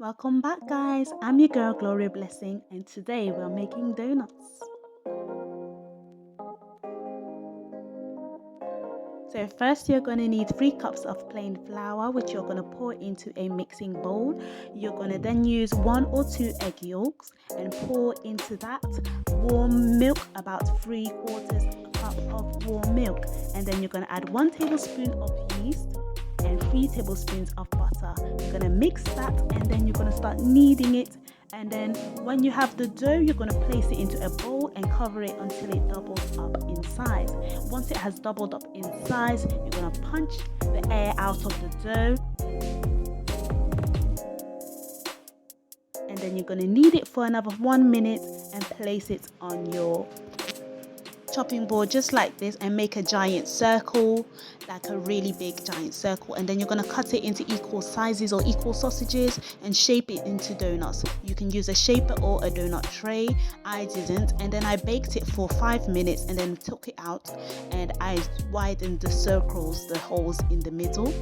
Welcome back, guys. I'm your girl Gloria Blessing, and today we're making donuts. So first you're going to need 3 cups of plain flour, which you're going to pour into a mixing bowl. You're going to then use 1 or 2 egg yolks and pour into that warm milk, about 3/4 cup of warm milk. And then you're going to add 1 tablespoon of yeast and 3 tablespoons of butter. You're going to mix that, and then you're going to start kneading it. And then when you have the dough, you're going to place it into a bowl and cover it until it doubles up in size. Once it has doubled up in size, you're going to punch the air out of the dough, and then you're going to knead it for another 1 minute and place it on your chopping board just like this, and make a giant circle, like a really big giant circle. And then you're going to cut it into equal sizes or equal sausages and shape it into donuts. You can use a shaper or a donut tray. I didn't, and then I baked it for 5 minutes and then took it out, and I widened the circles, the holes in the middle.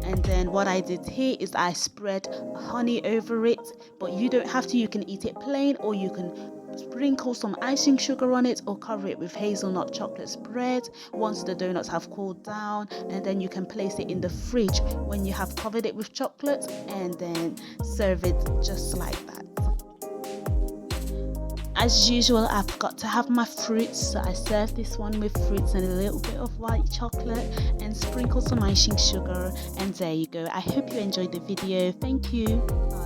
And then what I did here is I spread honey over it, but you don't have to. You can eat it plain, or you can sprinkle some icing sugar on it, or cover it with hazelnut chocolate spread once the donuts have cooled down. And then you can place it in the fridge when you have covered it with chocolate, and then serve it just like that. As usual, I forgot to have my fruits, so I served this one with fruits and a little bit of white chocolate and sprinkle some icing sugar, and there you go. I hope you enjoyed the video. Thank you. Bye.